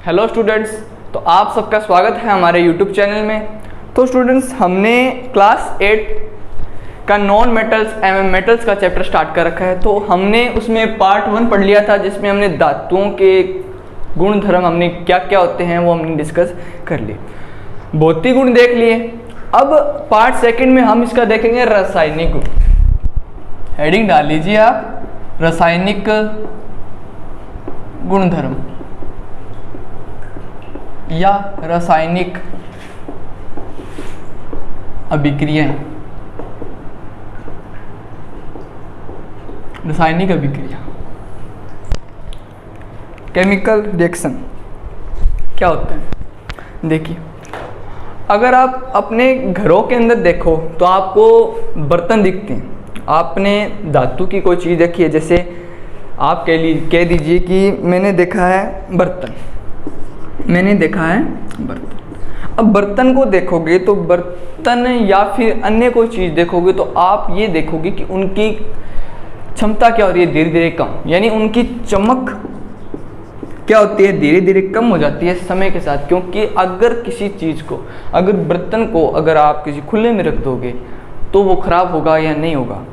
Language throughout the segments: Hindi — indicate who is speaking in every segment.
Speaker 1: हेलो स्टूडेंट्स, तो आप सबका स्वागत है हमारे यूट्यूब चैनल में। तो स्टूडेंट्स, हमने क्लास 8 का नॉन मेटल्स एवं मेटल्स का चैप्टर स्टार्ट कर रखा है। तो हमने उसमें पार्ट 1 पढ़ लिया था, जिसमें हमने धातुओं के गुण धर्म हमने क्या क्या होते हैं वो हमने डिस्कस कर लिए, भौतिक गुण देख लिए। अब पार्ट 2 में हम इसका देखेंगे रासायनिक गुण। हेडिंग डाल लीजिए आप, रासायनिक गुणधर्म या रासायनिक अभिक्रियाएं। रासायनिक अभिक्रिया, केमिकल रिएक्शन क्या होता है। देखिए, अगर आप अपने घरों के अंदर देखो तो आपको बर्तन दिखते हैं। आपने धातु की कोई चीज़ देखी है, जैसे आप कह दीजिए कि मैंने देखा है बर्तन, मैंने देखा है बर्तन। अब बर्तन को देखोगे तो बर्तन या फिर अन्य कोई चीज़ देखोगे तो आप ये देखोगे कि उनकी क्षमता क्या हो रही है, धीरे धीरे कम, यानी उनकी चमक क्या होती है, धीरे धीरे कम हो जाती है समय के साथ। क्योंकि अगर किसी चीज़ को, अगर बर्तन को अगर आप किसी खुले में रख दोगे तो वो खराब होगा या नहीं होगा,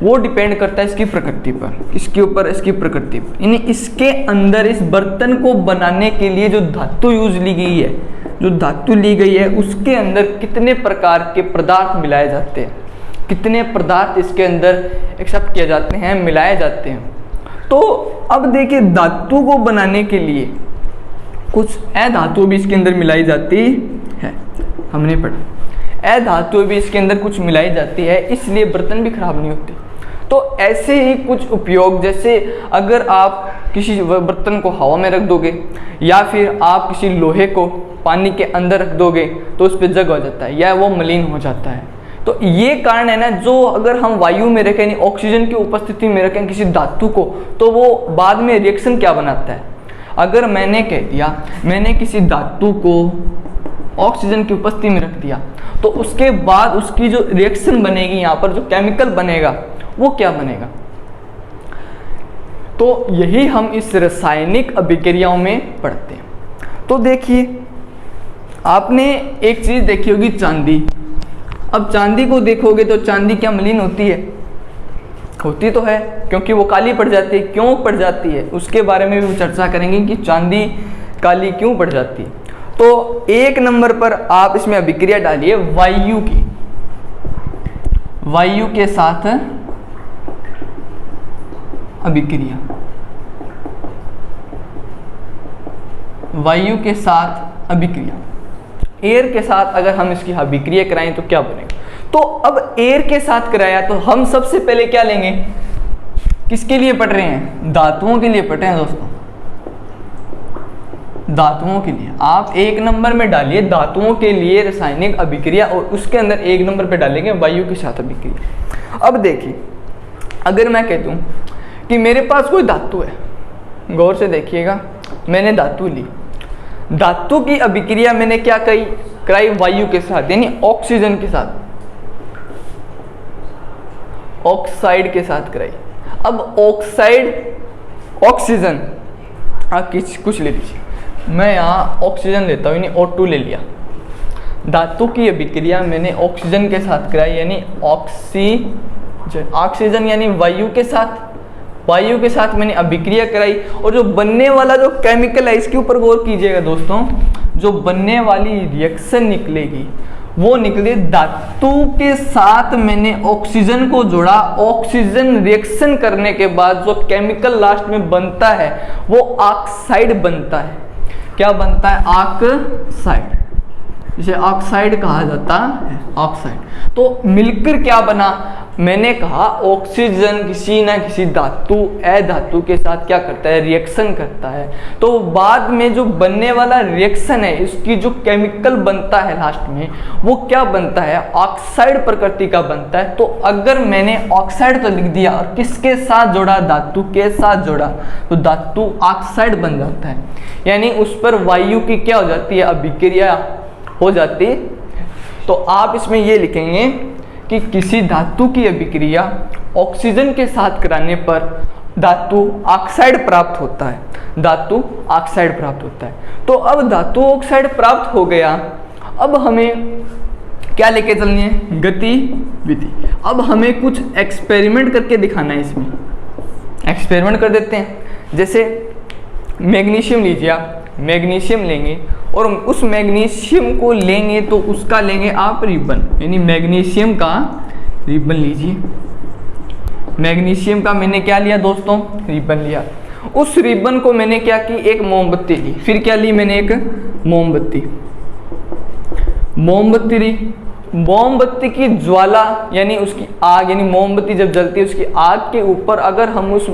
Speaker 1: वो डिपेंड करता है इसकी प्रकृति पर, इसके ऊपर, इसकी प्रकृति पर। यानी इसके अंदर इस बर्तन को बनाने के लिए जो धातु यूज ली गई है, जो धातु ली गई है, उसके अंदर कितने प्रकार के पदार्थ मिलाए जाते हैं, कितने पदार्थ इसके अंदर एक्सेप्ट किए जाते हैं, मिलाए जाते हैं। तो अब देखिए, धातु को बनाने के लिए कुछ अधातु भी इसके अंदर मिलाई जाती है, हमने पढ़ा। अधातु भी इसके अंदर कुछ मिलाई जाती है, इसलिए बर्तन भी खराब नहीं होते। तो ऐसे ही कुछ उपयोग, जैसे अगर आप किसी बर्तन को हवा में रख दोगे या फिर आप किसी लोहे को पानी के अंदर रख दोगे तो उस पर जंग हो जाता है या वो मलिन हो जाता है। तो ये कारण है ना, जो अगर हम वायु में रखें, यानी ऑक्सीजन की उपस्थिति में रखें किसी धातु को, तो वो बाद में रिएक्शन क्या बनाता है। अगर मैंने कह दिया, मैंने किसी धातु को ऑक्सीजन की उपस्थिति में रख दिया, तो उसके बाद उसकी जो रिएक्शन बनेगी, यहाँ पर जो केमिकल बनेगा वो क्या बनेगा। तो यही हम इस रासायनिक अभिक्रियाओं में पढ़ते हैं। तो देखिए, आपने एक चीज देखी होगी, चांदी। अब चांदी को देखोगे तो चांदी क्या मलिन होती है? होती तो है, क्योंकि वो काली पड़ जाती है। क्यों पड़ जाती है उसके बारे में भी चर्चा करेंगे कि चांदी काली क्यों पड़ जाती है। तो 1 नंबर पर आप इसमें अभिक्रिया डालिए वायु की, वायु के साथ अभिक्रिया, वायु के साथ अभिक्रिया। एयर के साथ अगर हम इसकी अभिक्रिया कराएं तो क्या बनेगा। तो अब एयर के साथ कराया तो हम सबसे पहले क्या लेंगे, किसके लिए पढ़ रहे हैं, धातुओं के लिए पढ़ रहे हैं दोस्तों, धातुओं के लिए। आप 1 नंबर में डालिए धातुओं के लिए रासायनिक अभिक्रिया, और उसके अंदर 1 नंबर पे डालेंगे वायु के साथ अभिक्रिया। अब देखिए, अगर मैं कहता हूँ कि मेरे पास कोई धातु है, गौर से देखिएगा, मैंने धातु ली, धातु की अभिक्रिया मैंने क्या कराई वायु के साथ, यानी ऑक्सीजन के साथ, ऑक्साइड के साथ कराई। अब ऑक्साइड, ऑक्सीजन, आप कुछ ले लीजिए, मैं यहाँ ऑक्सीजन लेता हूँ, यानी O2 ले लिया। धातु की अभिक्रिया मैंने ऑक्सीजन के साथ कराई, यानी ऑक्सीजन, ऑक्सीजन यानी वायु के साथ, वायु के साथ मैंने अभिक्रिया कराई। और जो बनने वाला जो केमिकल है, इसके ऊपर गौर कीजिएगा दोस्तों, जो बनने वाली रिएक्शन निकलेगी वो निकले धातु के साथ मैंने ऑक्सीजन को जोड़ा। ऑक्सीजन रिएक्शन करने के बाद जो केमिकल लास्ट में बनता है वो ऑक्साइड बनता है। क्या बनता है, ऑक्साइड, जिसे ऑक्साइड कहा जाता है, ऑक्साइड। तो मिलकर क्या बना, मैंने कहा ऑक्सीजन किसी ना किसी धातु, अधातु के साथ क्या करता है, रिएक्शन करता है। तो बाद में जो बनने वाला रिएक्शन है, इसकी जो केमिकल बनता है लास्ट में, वो क्या बनता है, ऑक्साइड प्रकृति का बनता है। तो अगर मैंने ऑक्साइड तो लिख दिया और किसके साथ जोड़ा, धातु के साथ जोड़ा, तो धातु ऑक्साइड बन जाता है, यानी उस पर वायु की क्या हो जाती है, अभिक्रिया हो जाती है। तो आप इसमें ये लिखेंगे कि किसी धातु की अभिक्रिया ऑक्सीजन के साथ कराने पर धातु ऑक्साइड प्राप्त होता है। धातु ऑक्साइड प्राप्त होता है। तो अब धातु ऑक्साइड प्राप्त हो गया, अब हमें क्या लेके चलनी है, गतिविधि। अब हमें कुछ एक्सपेरिमेंट करके दिखाना है, इसमें एक्सपेरिमेंट कर देते हैं। जैसे मैग्नीशियम लीजिए, आप मैग्नीशियम लेंगे और उस मैग्नीशियम को लेंगे तो उसका लेंगे आप रिबन, यानी मैग्नीशियम का रिबन लीजिए। मैग्नीशियम का मैंने क्या लिया दोस्तों, रिबन लिया। उस रिबन को मैंने क्या की, एक मोमबत्ती ली। फिर क्या ली मैंने, एक मोमबत्ती ली। मोमबत्ती की ज्वाला यानी उसकी आग, यानी मोमबत्ती जब जलती है उसकी आग के ऊपर अगर हम उस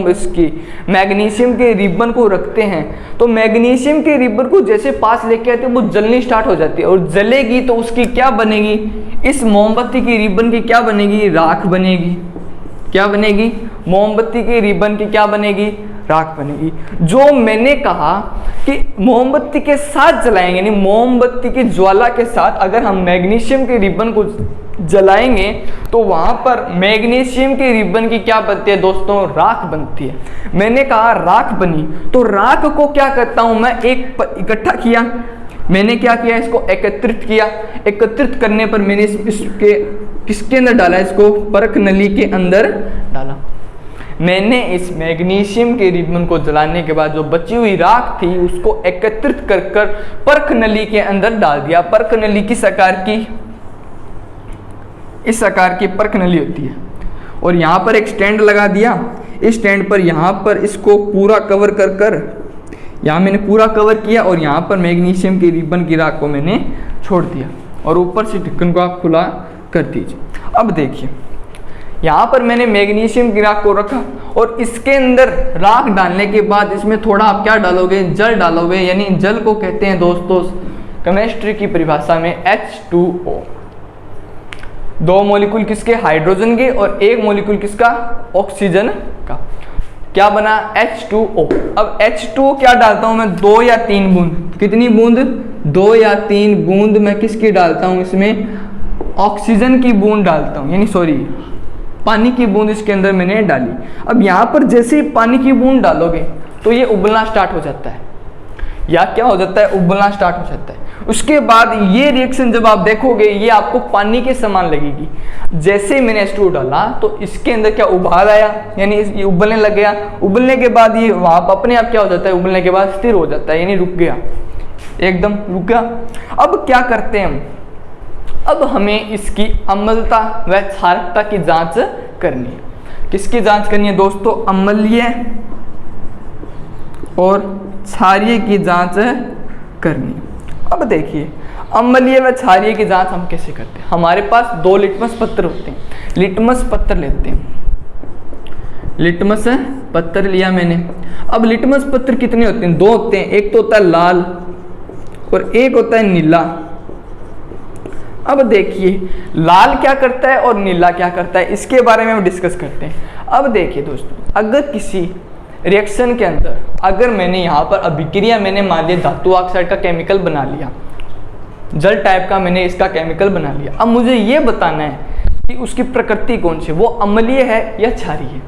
Speaker 1: इसकी मैग्नीशियम के रिबन को रखते हैं तो मैग्नीशियम के रिबन को जैसे पास लेके आते हैं वो जलनी स्टार्ट हो जाती है, और जलेगी तो उसकी क्या बनेगी, इस मोमबत्ती की रिबन की क्या बनेगी, राख बनेगी। क्या बनेगी, मोमबत्ती के रिबन की क्या बनेगी, राख बनेगी। जो मैंने कहा कि मोमबत्ती के साथ जलाएंगे, यानी मोमबत्ती की ज्वाला के साथ अगर हम मैग्नीशियम के रिबन को जलाएंगे तो वहां पर मैग्नीशियम के रिबन की क्या बनती है दोस्तों, राख बनती है। मैंने कहा राख बनी, तो राख को क्या करता हूं मैं, एक इकट्ठा किया, मैंने क्या किया, इसको एकत्रित किया। एकत्रित करने पर मैंने इसके किसके अंदर डाला, इसको परख नली के अंदर डाला। मैंने इस मैग्नीशियम के रिबन को जलाने के बाद जो बची हुई राख थी उसको एकत्रित कर कर परख नली के अंदर डाल दिया। परख नली किस आकार की, इस आकार की परख नली होती है। और यहाँ पर एक स्टैंड लगा दिया, इस स्टैंड पर यहाँ पर इसको पूरा कवर कर कर, यहाँ मैंने पूरा कवर किया और यहाँ पर मैग्नीशियम के रिबन की राख को मैंने छोड़ दिया और ऊपर से ढक्कन को आप खुला कर दीजिए। अब देखिए यहाँ पर मैंने मैग्नीशियम की राख को रखा और इसके अंदर राख डालने के बाद इसमें थोड़ा आप क्या डालोगे, जल डालोगे, यानी जल को कहते हैं दोस्तों केमिस्ट्री की परिभाषा में H2O। दो मॉलिक्यूल किसके, हाइड्रोजन के, और एक मॉलिक्यूल किसका, ऑक्सीजन का। क्या बना, H2O। अब H2O क्या डालता हूं मैं, 2 या 3 बूंद। कितनी बूंद, 2 या 3 बूंद मैं किसकी डालता हूं, इसमें ऑक्सीजन की बूंद डालता हूं, यानी सॉरी पानी की बूंद इसके अंदर मैंने डाली। अब यहाँ पर जैसे ही पानी की बूंद डालोगे तो ये उबलना स्टार्ट हो जाता है, या क्या हो जाता है, उबलना स्टार्ट हो जाता है। उसके बाद ये रिएक्शन जब आप देखोगे ये आपको पानी के समान लगेगी। जैसे मैंने H2O डाला तो इसके अंदर क्या उबाल आया, यानी ये उबलने लग गया। उबलने के बाद ये वहाँ अपने आप क्या हो जाता है, उबलने के बाद स्थिर हो जाता है, यानी रुक गया, एकदम रुक गया। अब क्या करते हैं हम, अब हमें इसकी अम्लता व क्षारकता की जांच करनी है। किसकी जांच करनी है दोस्तों, अम्लीय और क्षारीय की जांच करनी है। अब देखिए अम्लीय व क्षारीय की जांच हम कैसे करते हैं। हमारे पास 2 लिटमस पत्र होते हैं, लिटमस पत्र लेते हैं। लिटमस पत्र लिया मैंने। अब लिटमस पत्र कितने होते हैं, 2 होते हैं, एक तो होता है लाल और एक होता है नीला। अब देखिए लाल क्या करता है और नीला क्या करता है, इसके बारे में हम डिस्कस करते हैं। अब देखिए दोस्तों, अगर किसी रिएक्शन के अंदर अगर मैंने यहाँ पर अभिक्रिया मैंने मान लिया धातु ऑक्साइड का केमिकल बना लिया, जल टाइप का मैंने इसका केमिकल बना लिया। अब मुझे ये बताना है कि उसकी प्रकृति कौन सी, वो अम्लीय है या क्षारीय है।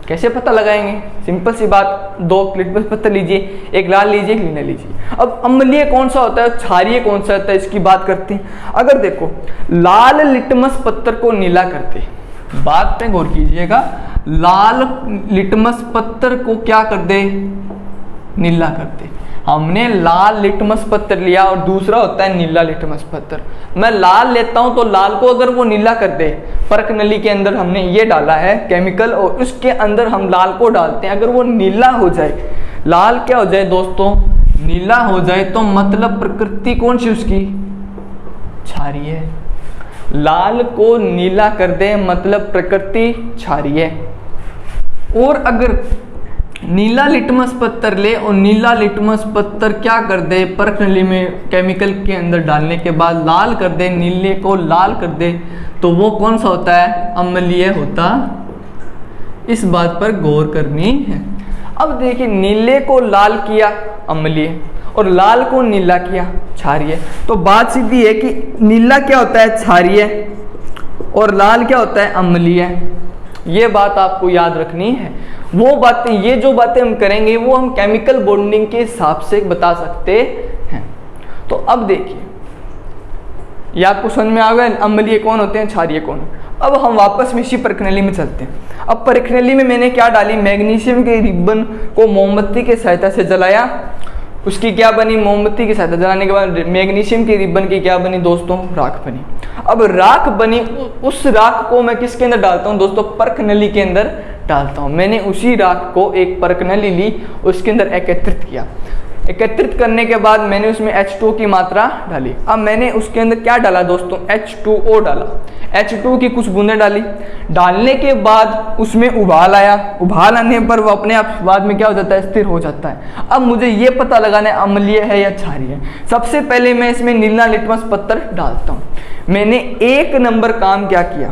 Speaker 1: कैसे पता लगाएंगे, सिंपल सी बात, 2 लिटमस पत्र लीजिए, एक लाल लीजिए, एक नीला लीजिए। अब अम्लीय कौन सा होता है, क्षारीय कौन सा होता है, इसकी बात करते हैं। अगर देखो लाल लिटमस पत्र को नीला करते, बात पे गौर कीजिएगा, लाल लिटमस पत्र को क्या कर दे, नीला कर दे। हमने लाल लिटमस पत्र लिया और दूसरा होता है नीला लिटमस पत्र। मैं लाल लेता हूं तो लाल को अगर वो नीला कर दे, परख नली के अंदर हमने ये डाला है केमिकल और उसके अंदर हम लाल को डालते हैं, अगर वो नीला हो जाए, लाल क्या हो जाए दोस्तों, नीला हो जाए, तो मतलब प्रकृति कौन सी उसकी, क्षारीय है। लाल को नीला कर दे मतलब प्रकृति क्षारीय है। और अगर नीला लिटमस पत्थर ले और नीला लिटमस पत्थर क्या कर दे, परख नली में केमिकल के अंदर डालने के बाद लाल कर दे, नीले को लाल कर दे, तो वो कौन सा होता है, अम्लीय होता। इस बात पर गौर करनी है। अब देखिए नीले को लाल किया अम्लीय और लाल को नीला किया क्षारीय, तो बात सीधी है कि नीला क्या होता है, क्षारीय, और लाल क्या होता है, अम्लीय। ये बात आपको याद रखनी है। वो बातें, ये जो बातें हम करेंगे वो हम केमिकल बॉन्डिंग के हिसाब से बता सकते हैं। तो अब देखिए, ये आपको समझ में आ गया अम्लीय कौन होते हैं, क्षारीय कौन। अब हम वापस में इसी प्रश्नावली में चलते हैं। अब प्रश्नावली में मैंने क्या डाली, मैग्नीशियम के रिबन को मोमबत्ती के सहायता से जलाया, उसकी क्या बनी, मोमबत्ती की सहायता जलाने के बाद मैग्नीशियम की रिबन की क्या बनी दोस्तों, राख बनी। अब राख बनी, उस राख को मैं किसके अंदर डालता हूँ दोस्तों, प्रश्नावली के अंदर डालता हूँ। मैंने उसी राख को एक प्रश्नावली ली, उसके अंदर एकत्रित किया। एकत्रित करने के बाद मैंने उसमें H2O की मात्रा डाली। अब मैंने उसके अंदर क्या डाला दोस्तों, H2O डाला, H2O की कुछ बूंदें डाली। डालने के बाद उसमें उबाल आया, उबाल आने पर वो अपने आप बाद में क्या हो जाता है, स्थिर हो जाता है। अब मुझे ये पता लगाना है अम्लीय है या क्षारीय है। सबसे पहले मैं इसमें नीला लिटमस पत्थर डालता हूँ। मैंने 1 नंबर काम क्या किया,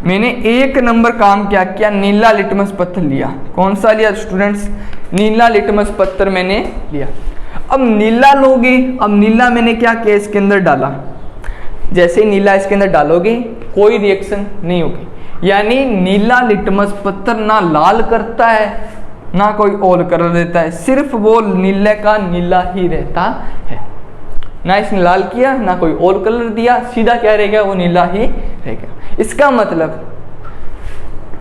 Speaker 1: मैंने 1 नंबर काम क्या किया, नीला लिटमस पत्थर लिया। कौन सा लिया स्टूडेंट्स, नीला लिटमस पत्थर मैंने लिया। अब नीला लोगे, अब नीला मैंने क्या किया, इसके अंदर डाला। जैसे ही नीला इसके अंदर डालोगे कोई रिएक्शन नहीं होगी, यानी नीला लिटमस पत्थर ना लाल करता है ना कोई और कलर देता है, सिर्फ वो नीले का नीला ही रहता है। ना इसने लाल किया ना कोई और कलर दिया, सीधा क्या रहेगा, वो नीला ही रहेगा। इसका मतलब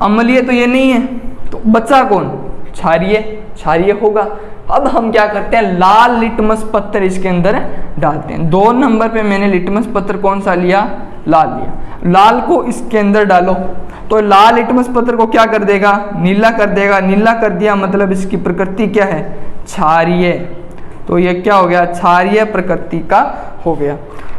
Speaker 1: अम्लीय तो ये नहीं है, तो बचा कौन, क्षारीय, क्षारीय होगा। अब हम क्या करते हैं, लाल लिटमस पत्थर इसके अंदर डालते हैं। 2 नंबर पे मैंने लिटमस पत्थर कौन सा लिया, लाल लिया। लाल को इसके अंदर डालो तो लाल लिटमस पत्थर को क्या कर देगा, नीला कर देगा। नीला कर दिया मतलब इसकी प्रकृति क्या है, क्षारीय। तो ये क्या हो गया, क्षारीय प्रकृति का हो गया।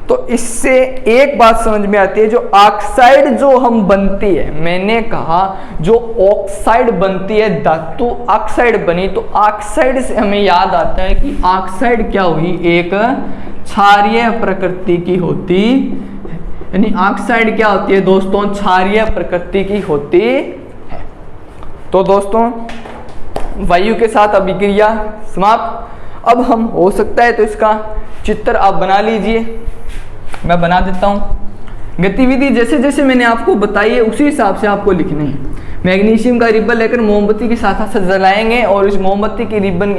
Speaker 1: तो इससे एक बात समझ में आती है, जो ऑक्साइड जो हम बनती है, मैंने कहा जो ऑक्साइड बनती है, धातु ऑक्साइड बनी, तो ऑक्साइड से हमें याद आता है कि ऑक्साइड क्या हुई, एक क्षारीय प्रकृति की होती है। यानी ऑक्साइड क्या होती है दोस्तों, क्षारीय प्रकृति की होती है। तो दोस्तों वायु के साथ अभिक्रिया समाप्त। अब हम हो सकता है तो इसका चित्र आप बना लीजिए, मैं बना देता हूँ। गतिविधि जैसे जैसे मैंने आपको बताई है उसी हिसाब से आपको लिखनी है। मैग्नीशियम का रिबन लेकर मोमबत्ती की साथ साथ जलाएंगे और इस मोमबत्ती की रिबन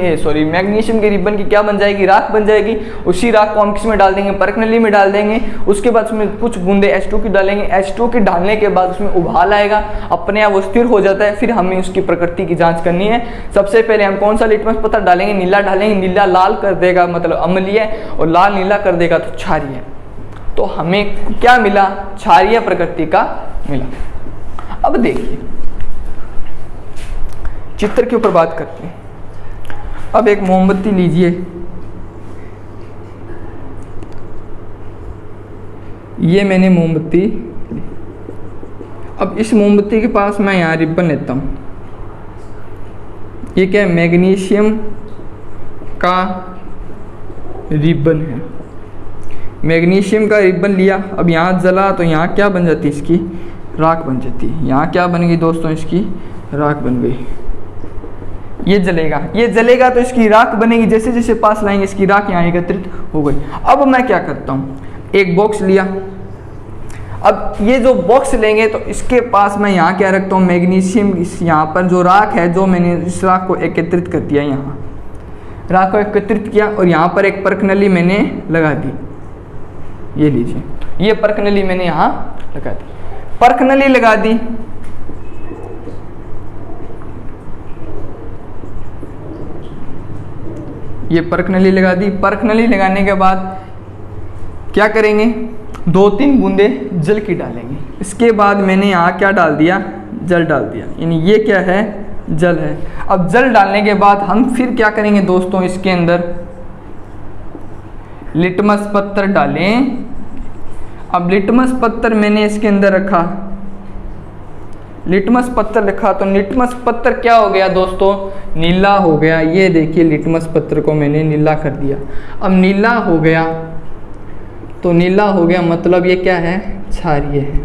Speaker 1: मैग्नीशियम के रिबन की क्या बन जाएगी, राख बन जाएगी। उसी राख को हम किस में डाल देंगे, प्रश्नावली में डाल देंगे। उसके बाद उसमें कुछ बूंदे H2 की डालेंगे। H2 की डालने के बाद उसमें उबाल आएगा, अपने आप वो स्थिर हो जाता है। फिर हमें उसकी प्रकृति की जाँच करनी है। सबसे पहले हम कौन सा लिटमस पत्थर डालेंगे, नीला डालेंगे। नीला लाल कर देगा मतलब अम्लीय, और लाल नीला कर देगा तो क्षारीय। तो हमें क्या मिला, क्षारीय प्रकृति का मिला। अब देखिए चित्र के ऊपर बात करते हैं। अब एक मोमबत्ती लीजिए, ये मैंने मोमबत्ती, अब इस मोमबत्ती के पास मैं यहाँ रिबन लेता हूँ। ये क्या है, मैग्नीशियम का रिबन है। मैग्नीशियम का रिबन लिया, अब यहाँ जला तो यहाँ क्या बन जाती है, इसकी राख बन जाती है। यहाँ क्या बन गई दोस्तों, इसकी राख बन गई। ये जलेगा, ये जलेगा तो इसकी राख बनेगी। जैसे जैसे पास लाएंगे इसकी राख यहाँ एकत्रित हो गई। अब मैं क्या करता हूँ, एक बॉक्स लिया। अब ये जो बॉक्स लेंगे तो इसके पास मैं यहाँ क्या रखता हूँ, मैग्नीशियम, यहाँ पर जो राख है, जो मैंने इस राख को एकत्रित कर दिया, यहाँ राख को एकत्रित किया और यहाँ पर एक प्रश्नावली मैंने लगा दी। ये लीजिए, ये प्रश्नावली मैंने यहाँ लगा दी। प्रश्नावली लगा दी, ये प्रश्नावली लगा दी। प्रश्नावली लगाने के बाद क्या करेंगे, 2-3 बूंदे जल की डालेंगे। इसके बाद मैंने यहाँ क्या डाल दिया, जल डाल दिया। यानी ये क्या है, जल है। अब जल डालने के बाद हम फिर क्या करेंगे दोस्तों, इसके अंदर लिटमस पत्थर डालें। अब लिटमस पत्थर मैंने इसके अंदर रखा, लिटमस पत्थर रखा तो लिटमस पत्थर क्या हो गया दोस्तों, नीला हो गया। ये देखिए लिटमस पत्थर को मैंने नीला कर दिया। अब नीला हो गया तो नीला हो गया मतलब ये क्या है, क्षारीय है।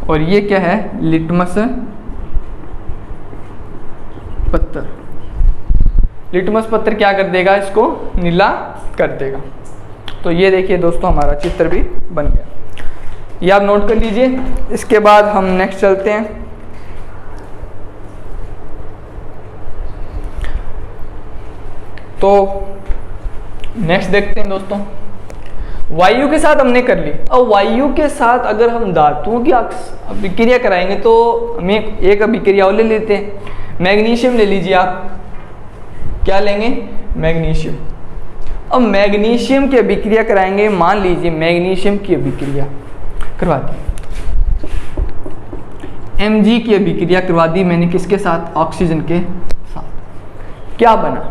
Speaker 1: और ये क्या है, लिटमस पत्थर। लिटमस पत्थर क्या कर देगा, इसको नीला कर देगा। तो ये देखिए दोस्तों हमारा चित्र भी बन गया। ये आप नोट कर लीजिए। इसके बाद हम नेक्स्ट चलते हैं। तो नेक्स्ट देखते हैं दोस्तों, वायु के साथ हमने कर ली। अब वायु के साथ अगर हम धातुओं की अभिक्रिया कराएंगे तो हम एक अभिक्रिया और ले लेते हैं। मैग्नीशियम ले लीजिए आप, क्या लेंगे? मैग्नीशियम। अब मैग्नीशियम की अभिक्रिया कराएंगे, मान लीजिए मैग्नीशियम की अभिक्रिया करवा दी, Mg की अभिक्रिया करवा दी मैंने, किसके साथ? ऑक्सीजन के साथ। क्या बना?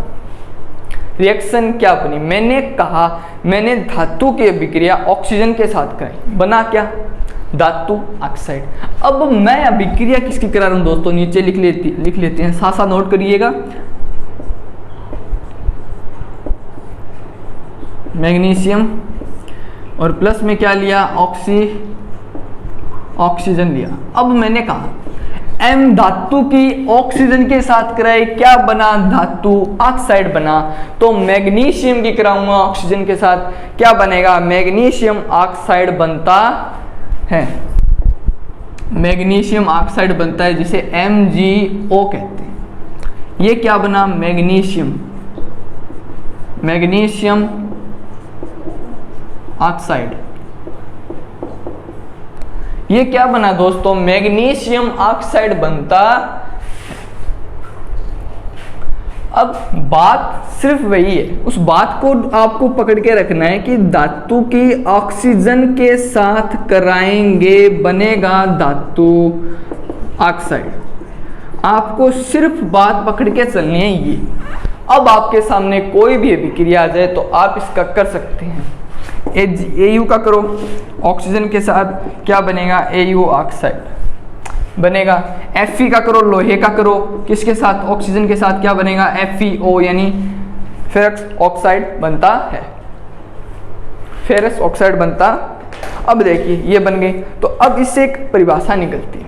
Speaker 1: रिएक्शन क्या बनी? मैंने कहा मैंने धातु की अभिक्रिया ऑक्सीजन के साथ कराई, बना क्या? धातु ऑक्साइड। अब मैं अभिक्रिया किसकी करा रहा हूं दोस्तों? नीचे लिख लेते हैं, साथ साथ नोट करिएगा। मैग्नीशियम और प्लस में क्या लिया? ऑक्सीजन लिया। अब मैंने कहा M धातु की ऑक्सीजन के साथ कराई, क्या बना? धातु ऑक्साइड बना। तो मैग्नीशियम की कराऊंगा ऑक्सीजन के साथ, क्या बनेगा? मैग्नीशियम ऑक्साइड बनता है। मैग्नीशियम ऑक्साइड बनता है जिसे MgO कहते हैं। ये क्या बना? Magnesium oxide. ये क्या बना दोस्तों? मैग्नीशियम ऑक्साइड बनता। अब बात सिर्फ वही है, उस बात को आपको पकड़ के रखना है कि धातु की ऑक्सीजन के साथ कराएंगे, बनेगा धातु ऑक्साइड। आपको सिर्फ बात पकड़ के चलनी है ये। अब आपके सामने कोई भी अभिक्रिया आ जाए तो आप इसका कर सकते हैं। AU का करो ऑक्सीजन के साथ, क्या बनेगा? AU ऑक्साइड बनेगा। Fe का करो, लोहे का करो, किसके साथ? ऑक्सीजन के साथ, क्या बनेगा? FeO यानी फेरस ऑक्साइड बनता है। फेरस ऑक्साइड बनता। अब देखिए ये बन गई। तो अब इससे एक परिभाषा निकलती है,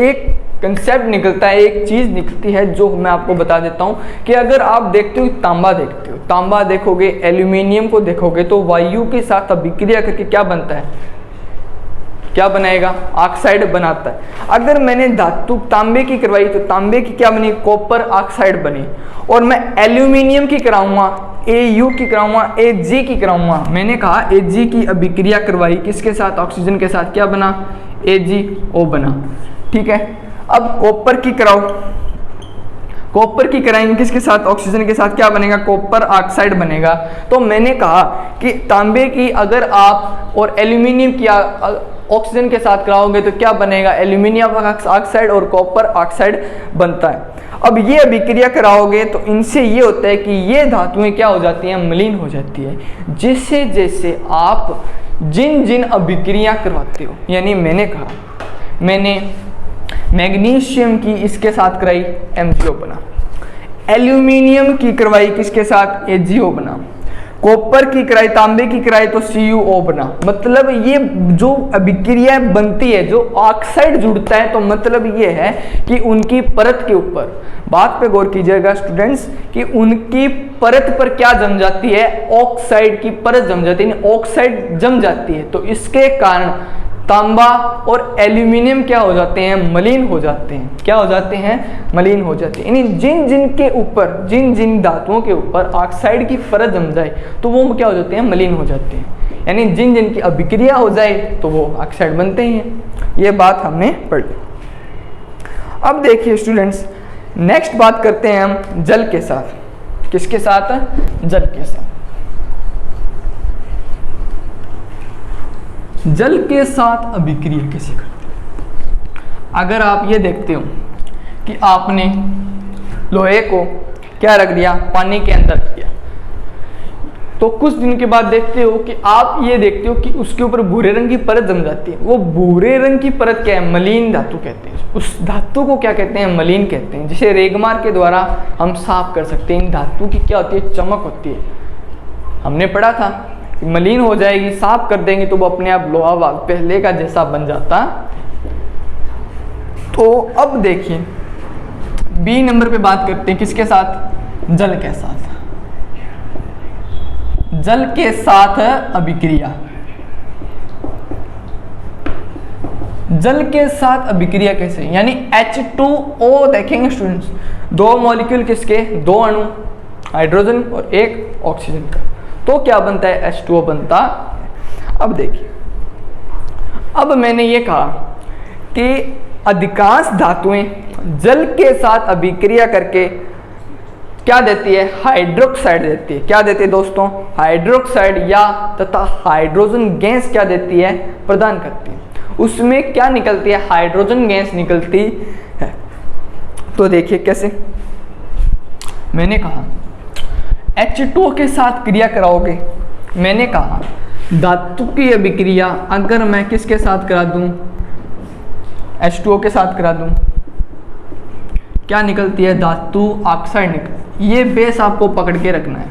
Speaker 1: एक कंसेप्ट निकलता है, एक चीज़ निकलती है जो मैं आपको बता देता हूँ कि अगर आप देखते हो तांबा देखते हो, तांबा देखोगे, एल्यूमिनियम को देखोगे तो वायु के साथ अभिक्रिया करके क्या बनता है? क्या बनाएगा? ऑक्साइड बनाता है। अगर मैंने धातु तांबे की करवाई तो तांबे की क्या बनी? कॉपर ऑक्साइड बनी। और मैं एल्यूमिनियम की कराऊंगा, AU की कराऊंगा, Ag की कराऊंगा। मैंने कहा Ag की अभिक्रिया करवाई, किसके साथ? ऑक्सीजन के साथ, क्या बना? AgO बना। ठीक है। अब कॉपर की कराओ, कॉपर की कराएंगे किसके साथ? ऑक्सीजन के साथ, क्या बनेगा? कॉपर ऑक्साइड बनेगा। तो मैंने कहा कि तांबे की अगर आप और एल्यूमिनियम की ऑक्सीजन के साथ कराओगे तो क्या बनेगा? एल्यूमिनियम ऑक्साइड और कॉपर ऑक्साइड बनता है। अब ये अभिक्रिया कराओगे तो इनसे ये होता है कि ये धातुएं क्या हो जाती हैं? मलिन हो जाती है। जैसे जैसे आप जिन जिन अभिक्रिया करवाते हो, यानी मैंने कहा मैंने मैग्नीशियम की इसके साथ कराई, MgO बना। एल्यूमिनियम की करवाई, किसके साथ? AgO बना। कॉपर की कराई, तांबे की कराई तो CuO बना। मतलब ये जो अभिक्रिया बनती है, जो ऑक्साइड जुड़ता है, तो मतलब ये है कि उनकी परत के ऊपर, बात पे गौर कीजिएगा स्टूडेंट्स, कि उनकी परत पर क्या जम जाती है? ऑक्साइड की परत जम जाती है, ऑक्साइड जम जाती है। तो इसके कारण तांबा और एल्यूमिनियम क्या हो जाते हैं? मलिन हो जाते हैं। क्या हो जाते हैं? मलिन हो जाते हैं। यानी जिन जिन के ऊपर, जिन जिन धातुओं के ऊपर ऑक्साइड की परत जम जाए तो वो क्या हो जाते हैं? मलिन हो जाते हैं। यानी जिन जिन की अभिक्रिया हो जाए तो वो ऑक्साइड बनते हैं। ये बात हमने पढ़ी। अब देखिए स्टूडेंट्स, नेक्स्ट बात करते हैं हम जल के साथ। किसके साथ? जल के साथ। जल के साथ अभिक्रिया कैसे करते हैं? अगर आप ये देखते हो कि आपने लोहे को क्या रख दिया? पानी के अंदर रख दिया, तो कुछ दिन के बाद देखते हो कि आप ये देखते हो कि उसके ऊपर भूरे रंग की परत जम जाती है। वो भूरे रंग की परत क्या है? मलिन धातु कहते हैं। उस धातु को क्या कहते हैं? मलिन कहते हैं। जिसे रेगमार के द्वारा हम साफ कर सकते हैं। इन धातु की क्या होती है? चमक होती है। हमने पढ़ा था मलिन हो जाएगी, साफ कर देंगे तो वो अपने आप लोहा पहले का जैसा बन जाता। तो अब देखिए B नंबर पे बात करते हैं, किसके साथ? जल के साथ। जल के साथ अभिक्रिया। जल के साथ अभिक्रिया कैसे, यानी H2O देखेंगे स्टूडेंट्स, दो मॉलिक्यूल किसके, दो अणु, हाइड्रोजन और एक ऑक्सीजन का, तो क्या बनता है, H2O बनता है। अब देखिए, अब मैंने ये कहा कि अधिकांश धातुएं जल के साथ अभिक्रिया करके क्या देती है, हाइड्रोक्साइड देती है। क्या देती है दोस्तों, हाइड्रोक्साइड या तथा हाइड्रोजन गैस क्या देती है, प्रदान करती है। उसमें क्या निकलती है, हाइड्रोजन गैस निकलती है। तो देखिए कैसे, मैंने कहा H2O के साथ क्रिया कराओगे, मैंने कहा धातु की अभिक्रिया अगर मैं किसके साथ करा दूं, H2O के साथ करा दूं, क्या निकलती है, धातु ऑक्साइड निकल। ये बेस आपको पकड़ के रखना है,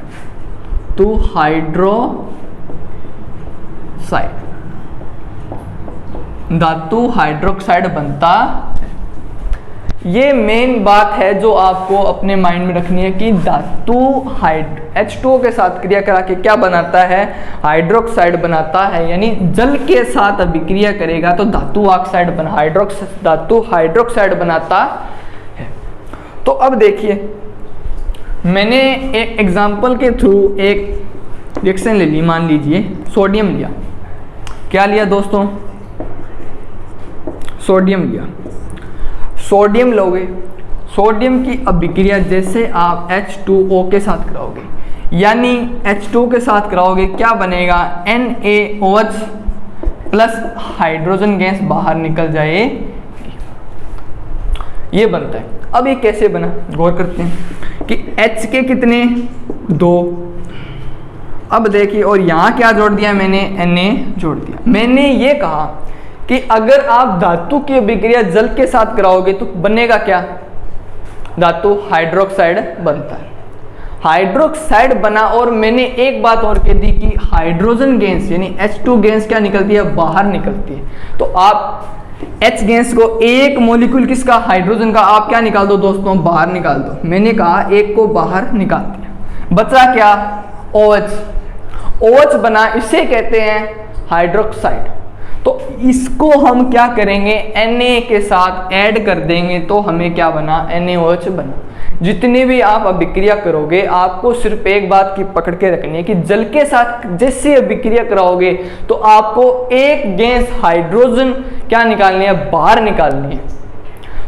Speaker 1: तो हाइड्रोक्साइड, धातु हाइड्रोक्साइड बनता है। ये मेन बात है जो आपको अपने माइंड में रखनी है कि धातु H2O के साथ क्रिया करा के क्या बनाता है, हाइड्रोक्साइड बनाता है, यानी जल के साथ अभिक्रिया करेगा तो धातु ऑक्साइड बना, धातु हाइड्रोक्साइड बनाता है। तो अब देखिए, मैंने एक एग्जांपल के थ्रू एक रिएक्शन ले ली, मान लीजिए सोडियम लिया, क्या लिया दोस्तों, सोडियम लिया। सोडियम लोगे, सोडियम की अभिक्रिया जैसे आप H2O के साथ कराओगे, यानी H2O के साथ कराओगे, क्या बनेगा, NaOH प्लस हाइड्रोजन गैस बाहर निकल जाएगी, ये बनता है। अब ये कैसे बना, गौर करते हैं कि H के कितने, 2। अब देखिए, और यहाँ क्या जोड़ दिया मैंने, Na जोड़ दिया। मैंने ये कहा कि अगर आप धातु की अभिक्रिया जल के साथ कराओगे तो बनेगा क्या, धातु हाइड्रोक्साइड बनता है, हाइड्रोक्साइड बना। और मैंने एक बात और कह दी कि हाइड्रोजन गैस यानी H2 गैस क्या निकलती है, बाहर निकलती है। तो आप H गैस को, एक मॉलिक्यूल किसका, हाइड्रोजन का, आप क्या निकाल दो दोस्तों, बाहर निकाल दो। मैंने कहा एक को बाहर निकाल दिया, बचा क्या, OH, OH बना, इसे कहते हैं हाइड्रोक्साइड। तो इसको हम क्या करेंगे, Na के साथ ऐड कर देंगे तो हमें क्या बना, NaOH बना। जितनी भी आप अभिक्रिया करोगे आपको सिर्फ एक बात की पकड़ के रखनी है कि जल के साथ जैसे अभिक्रिया कराओगे तो आपको एक गैस हाइड्रोजन क्या निकालनी है, बाहर निकालनी है।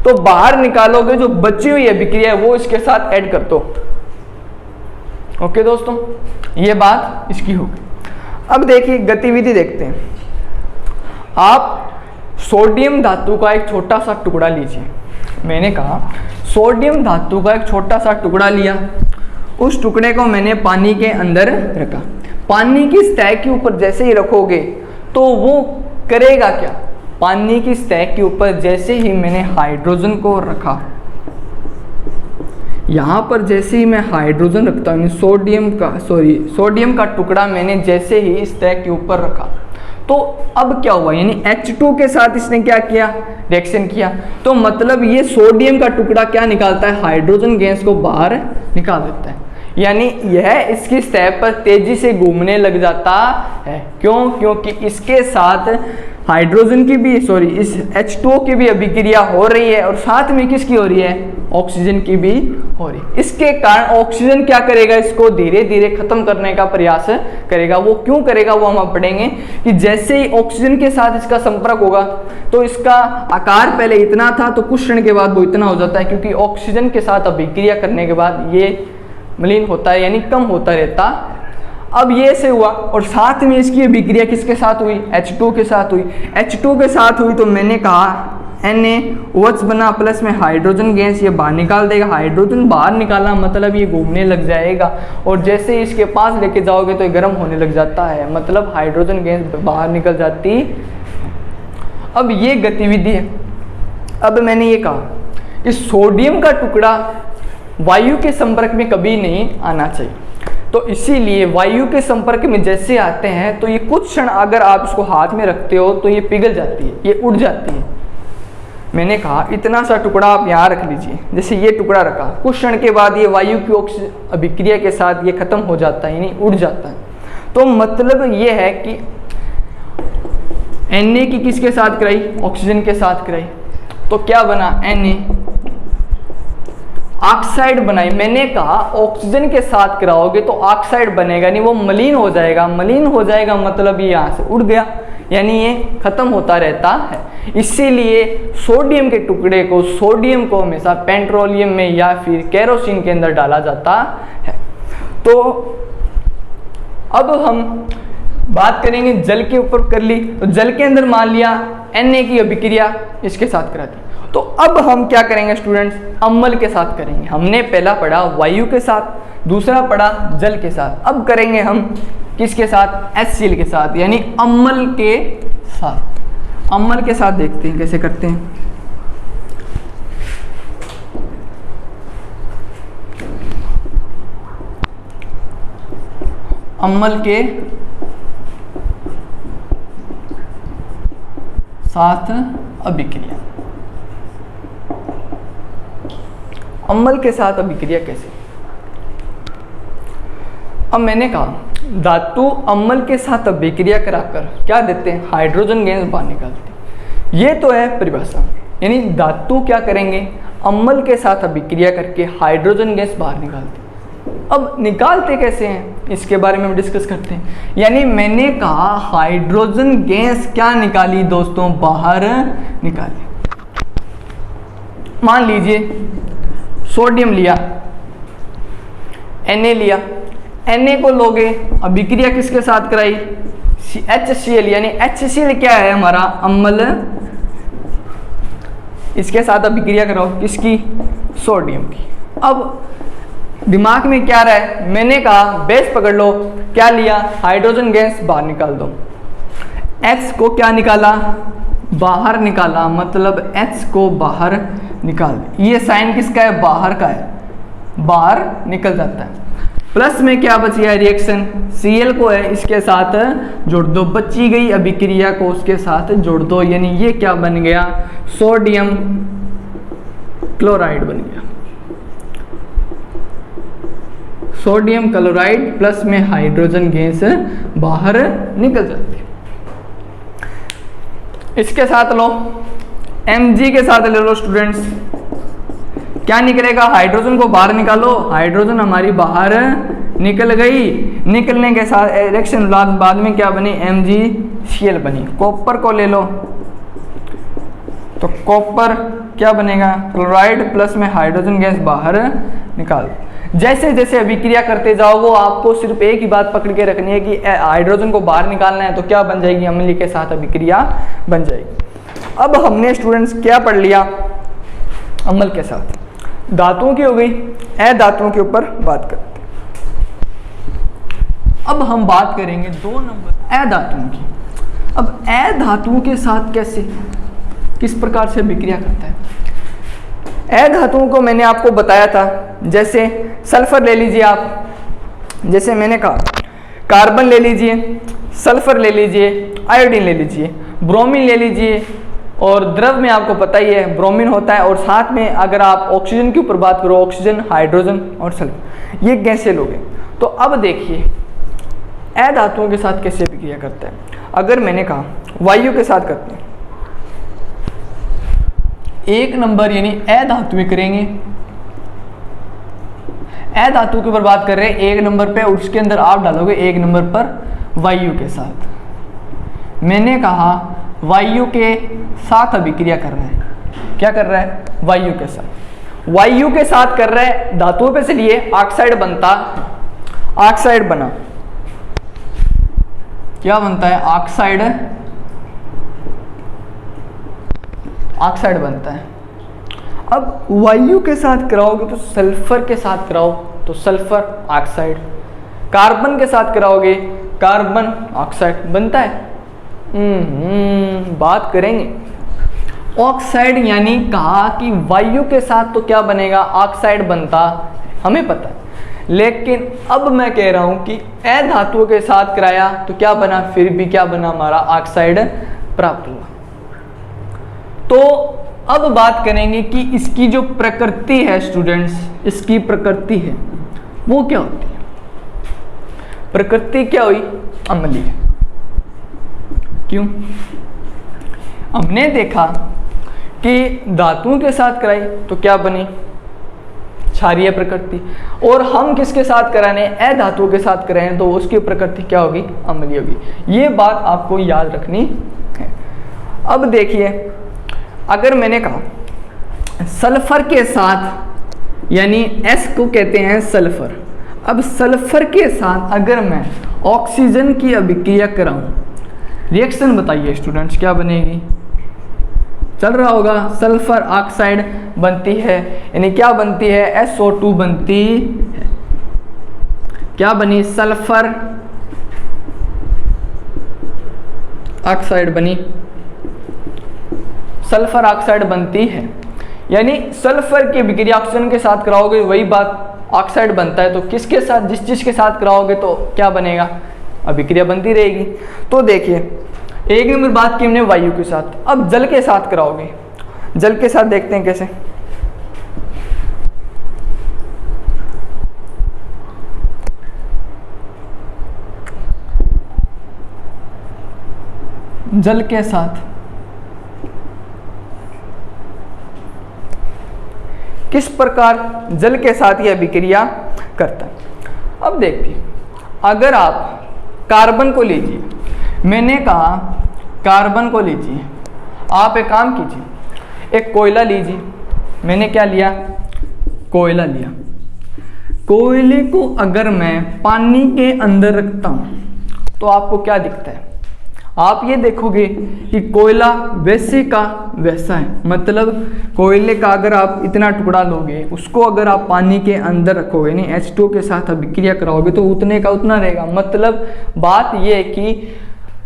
Speaker 1: तो बाहर निकालोगे, जो बची हुई अभिक्रिया है वो इसके साथ ऐड कर दो। ओके दोस्तों, ये बात इसकी होगी। अब देखिए गतिविधि देखते हैं। आप सोडियम धातु का एक छोटा सा टुकड़ा लीजिए। मैंने कहा सोडियम धातु का एक छोटा सा टुकड़ा लिया, उस टुकड़े को मैंने पानी के अंदर रखा। पानी की सतह के ऊपर जैसे ही रखोगे तो वो करेगा क्या, पानी की सतह के ऊपर जैसे ही मैंने हाइड्रोजन को रखा, यहाँ पर जैसे ही मैं हाइड्रोजन रखता हूँ, सोडियम का टुकड़ा मैंने जैसे ही इस सतह के ऊपर रखा, तो अब क्या हुआ, यानी H2 के साथ इसने क्या किया, रिएक्शन किया। तो मतलब ये सोडियम का टुकड़ा क्या निकालता है, हाइड्रोजन गैस को बाहर निकाल देता है, यानी यह इसकी सतह पर तेजी से घूमने लग जाता है। क्यों, क्योंकि इसके साथ हाइड्रोजन की भी इस H2O की भी अभिक्रिया हो रही है और साथ में किसकी हो रही है, ऑक्सीजन की भी हो रही है। इसके कारण ऑक्सीजन क्या करेगा, इसको धीरे धीरे खत्म करने का प्रयास करेगा। वो क्यों करेगा वो हम पढ़ेंगे कि जैसे ही ऑक्सीजन के साथ इसका संपर्क होगा तो इसका आकार पहले इतना था तो कुछ क्षण के बाद वो इतना हो जाता है, क्योंकि ऑक्सीजन के साथ अभिक्रिया करने के बाद ये मलिन होता है, यानी कम होता रहता। अब ये से हुआ और साथ में इसकी अभिक्रिया किसके साथ हुई, H2 के साथ हुई। H2 के साथ हुई तो मैंने कहा NaOH बना, प्लस में हाइड्रोजन गैस ये बाहर निकाल देगा। हाइड्रोजन बाहर निकाला मतलब ये घूमने लग जाएगा और जैसे ही इसके पास लेके जाओगे तो ये गर्म होने लग जाता है, मतलब हाइड्रोजन गैस बाहर निकल जाती। अब ये गतिविधि है। अब मैंने ये कहा कि सोडियम का टुकड़ा वायु के संपर्क में कभी नहीं आना चाहिए, तो इसीलिए वायु के संपर्क में जैसे आते हैं तो ये कुछ क्षण अगर आप इसको हाथ में रखते हो तो ये पिघल जाती है, ये उड़ जाती है। मैंने कहा इतना सा टुकड़ा आप यहाँ रख लीजिए, जैसे ये टुकड़ा रखा, कुछ क्षण के बाद ये वायु की अभिक्रिया के साथ ये खत्म हो जाता है, यानी उड़ जाता है। तो मतलब ये है कि Na की किसके साथ कराई, ऑक्सीजन के साथ कराई, तो क्या बना Na ऑक्साइड बनाई। मैंने कहा ऑक्सीजन के साथ कराओगे तो ऑक्साइड बनेगा नहीं, वो मलिन हो जाएगा। मलिन हो जाएगा मतलब ये यहाँ से उड़ गया, यानी ये खत्म होता रहता है। इसीलिए सोडियम के टुकड़े को, सोडियम को हमेशा पेट्रोलियम में या फिर केरोसिन के अंदर डाला जाता है। तो अब हम बात करेंगे जल के ऊपर कर ली, तो जल के अंदर मान लिया Na की अभिक्रिया इसके साथ करा दी। तो अब हम क्या करेंगे स्टूडेंट्स, अम्ल के साथ करेंगे। हमने पहला पढ़ा वायु के साथ, दूसरा पढ़ा जल के साथ, अब करेंगे हम किसके साथ, HCl के साथ, यानी अम्ल के साथ। अम्ल के साथ देखते हैं कैसे करते हैं। अम्ल के साथ अभिक्रिया, अम्ल के साथ अभिक्रिया कैसे। अब मैंने कहा धातु अम्ल के साथ अभिक्रिया कराकर क्या देते हैं, हाइड्रोजन गैस बाहर निकालते हैं। ये तो है परिभाषा, यानी धातु क्या करेंगे, अम्ल के साथ अभिक्रिया करके हाइड्रोजन गैस बाहर निकालते हैं। अब निकालते कैसे हैं इसके बारे में हम डिस्कस करते हैं। यानी मैंने कहा हाइड्रोजन गैस क्या निकाली दोस्तों, बाहर निकाली। मान लीजिए सोडियम लिया, Na लिया, Na को लोगे, अभिक्रिया किसके साथ कराई, HCl, यानी HCl क्या है हमारा अम्ल, इसके साथ अभिक्रिया कराओ किसकी, सोडियम की। अब दिमाग में क्या रहा है, मैंने कहा बेस पकड़ लो, क्या लिया, हाइड्रोजन गैस बाहर निकाल दो। H को क्या निकाला, बाहर निकाला, मतलब H को बाहर निकाल। ये साइन किसका है, बाहर का है, बाहर निकल जाता है। प्लस में क्या बच गया, रिएक्शन Cl को है इसके साथ जोड़ दो, बची गई अभिक्रिया को उसके साथ जोड़ दो, यानी ये क्या बन गया, सोडियम क्लोराइड बन गया। सोडियम क्लोराइड प्लस में हाइड्रोजन गैस बाहर निकल जाती है। इसके साथ लो, Mg के साथ ले लो स्टूडेंट्स, क्या निकलेगा, हाइड्रोजन को बाहर निकालो, हाइड्रोजन हमारी बाहर निकल गई। निकलने के साथ रिएक्शन बाद में क्या बनी, MgCl बनी। कॉपर को ले लो, तो कॉपर क्या बनेगा, क्लोराइड प्लस में हाइड्रोजन गैस बाहर निकाल। जैसे जैसे अभिक्रिया करते जाओगे आपको सिर्फ एक ही बात पकड़ के रखनी है कि हाइड्रोजन को बाहर निकालना है, तो क्या बन जाएगी, अम्ल के साथ अभिक्रिया बन जाएगी। अब हमने स्टूडेंट्स क्या पढ़ लिया, अम्ल के साथ धातुओं की हो गई, अधातुओं के ऊपर बात करते हैं। अब हम बात करेंगे 2 नंबर अधातुओं की। अब अधातुओं के साथ कैसे, किस प्रकार से अभिक्रिया करता है। अधातुओं को मैंने आपको बताया था, जैसे सल्फर ले लीजिए आप, जैसे मैंने कहा कार्बन ले लीजिए, सल्फर ले लीजिए, आयोडीन ले लीजिए, ब्रोमीन ले लीजिए, और द्रव में आपको पता ही है ब्रोमीन होता है, और साथ में अगर आप ऑक्सीजन के ऊपर बात करो, ऑक्सीजन, हाइड्रोजन और सल्फर, ये गैसें लोगे। तो अब देखिए अधातुओं के साथ कैसे अभिक्रिया करता है। अगर मैंने कहा वायु के साथ करते हैं, 1 नंबर यानी अधातुएं करेंगे, अधातु के ऊपर बात कर रहे हैं 1 नंबर पे, उसके अंदर आप डालोगे 1 नंबर पर वायु के साथ। मैंने कहा वायु के साथ अभिक्रिया कर रहे हैं, क्या कर रहा है, वायु के साथ, वायु के साथ कर रहे हैं, धातुओं पे से लिए ऑक्साइड बनता, ऑक्साइड बना, क्या बनता है, ऑक्साइड, ऑक्साइड बनता है। अब वायु के साथ कराओगे तो सल्फर के साथ कराओ तो सल्फर ऑक्साइड, कार्बन के साथ कराओगे कार्बन ऑक्साइड बनता है। बात करेंगे ऑक्साइड, यानी कहा कि वायु के साथ तो क्या बनेगा, ऑक्साइड बनता, हमें पता है, लेकिन अब मैं कह रहा हूं कि अधातुओं के साथ कराया तो क्या बना, फिर भी क्या बना, हमारा ऑक्साइड प्राप्त हुआ। तो अब बात करेंगे कि इसकी जो प्रकृति है स्टूडेंट्स, इसकी प्रकृति है वो क्या होती है। प्रकृति क्या हुई, अम्लीय। क्यों, हमने देखा कि धातुओं के साथ कराई तो क्या बनी, क्षारीय प्रकृति, और हम किसके साथ कराने, अधातुओं के साथ कराएं तो उसकी प्रकृति क्या होगी, अम्लीय होगी। ये बात आपको याद रखनी है। अब देखिए, अगर मैंने कहा सल्फर के साथ, यानी S को कहते हैं सल्फर, अब सल्फर के साथ अगर मैं ऑक्सीजन की अभिक्रिया कराऊं, रिएक्शन बताइए स्टूडेंट्स क्या बनेगी, चल रहा होगा, सल्फर ऑक्साइड बनती है, यानी क्या बनती है, SO2 बनती है। क्या बनी, सल्फर ऑक्साइड बनी, सल्फर ऑक्साइड बनती है। यानी सल्फर की अभिक्रिया ऑक्सीजन के साथ कराओगे वही बात ऑक्साइड बनता है, तो किसके साथ, जिस चीज के साथ कराओगे तो क्या बनेगा, अभिक्रिया बनती रहेगी। तो देखिए, एक नंबर बात की हमने वायु के साथ, अब जल के साथ कराओगे, जल के साथ देखते हैं कैसे। जल के साथ किस प्रकार जल के साथ यह अभिक्रिया करता है। अब देखिए, अगर आप कार्बन को लीजिए, मैंने कहा कार्बन को लीजिए, आप एक काम कीजिए, एक कोयला लीजिए, मैंने क्या लिया, कोयला लिया, कोयले को अगर मैं पानी के अंदर रखता हूं तो आपको क्या दिखता है, आप ये देखोगे कि कोयला वैसे का वैसा है। मतलब कोयले का अगर आप इतना टुकड़ा लोगे, उसको अगर आप पानी के अंदर रखोगे, नहीं H2O के साथ अभिक्रिया कराओगे तो उतने का उतना रहेगा। मतलब बात यह है कि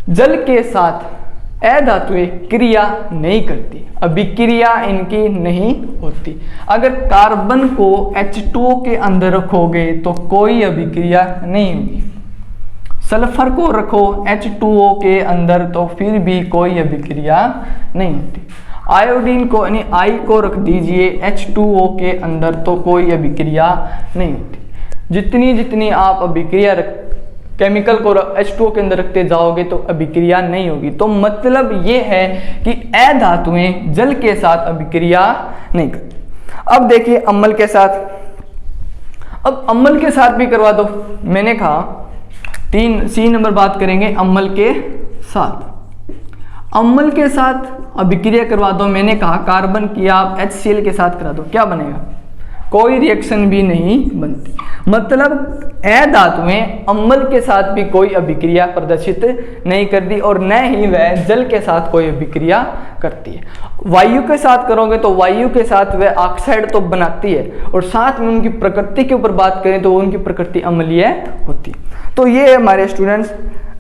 Speaker 1: जल के साथ अधातुएं क्रिया नहीं करती, अभिक्रिया इनकी नहीं होती। अगर कार्बन को H2O के अंदर रखोगे तो कोई अभिक्रिया नहीं होगी, सल्फर को रखो H2O के अंदर तो फिर भी कोई अभिक्रिया नहीं होती। आयोडीन को यानी I को रख दीजिए H2O के अंदर तो कोई अभिक्रिया नहीं होती। जितनी जितनी आप अभिक्रिया केमिकल को H2O के अंदर रखते जाओगे तो अभिक्रिया नहीं होगी। तो मतलब ये है कि अधातुएं जल के साथ अभिक्रिया नहीं करती। अब देखिए अम्ल के साथ, अब अम्ल के साथ भी करवा दो। मैंने कहा 3 नंबर बात करेंगे अम्ल के साथ। अम्ल के साथ अभिक्रिया करवा दो, मैंने कहा कार्बन की आप HCl के साथ करा दो, क्या बनेगा, कोई रिएक्शन भी नहीं बनती। मतलब अधातुएं अम्ल के साथ भी कोई अभिक्रिया प्रदर्शित नहीं करती और न ही वह जल के साथ कोई अभिक्रिया करती है। वायु के साथ करोगे तो वायु के साथ वह ऑक्साइड तो बनाती है और साथ में उनकी प्रकृति के ऊपर बात करें तो उनकी प्रकृति अम्लीय होती है। तो ये हमारे स्टूडेंट्स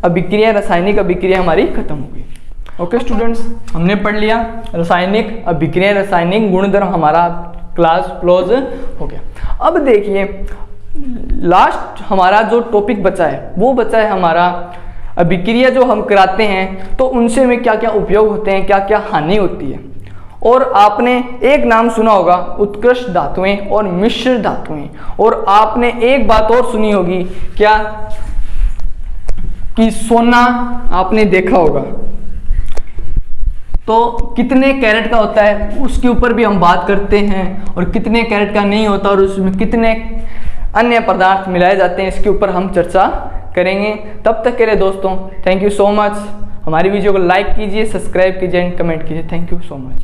Speaker 1: अभिक्रिया, रासायनिक अभिक्रिया हमारी खत्म हो गई। ओके स्टूडेंट्स, हमने पढ़ लिया रासायनिक अभिक्रिया, रासायनिक गुणधर्म, हमारा क्लास क्लोज हो गया। अब देखिए लास्ट हमारा जो टॉपिक बचा है वो बचा है हमारा अभिक्रिया जो हम कराते हैं तो उनसे में क्या क्या उपयोग होते हैं, क्या क्या हानि होती है। और आपने एक नाम सुना होगा उत्कृष्ट धातुएं और मिश्र धातुएं, और आपने एक बात और सुनी होगी क्या, कि सोना आपने देखा होगा तो कितने कैरेट का होता है उसके ऊपर भी हम बात करते हैं, और कितने कैरेट का नहीं होता और उसमें कितने अन्य पदार्थ मिलाए जाते हैं, इसके ऊपर हम चर्चा करेंगे। तब तक के लिए दोस्तों थैंक यू सो मच। हमारी वीडियो को लाइक कीजिए, सब्सक्राइब कीजिए एंड कमेंट कीजिए। Thank you so much.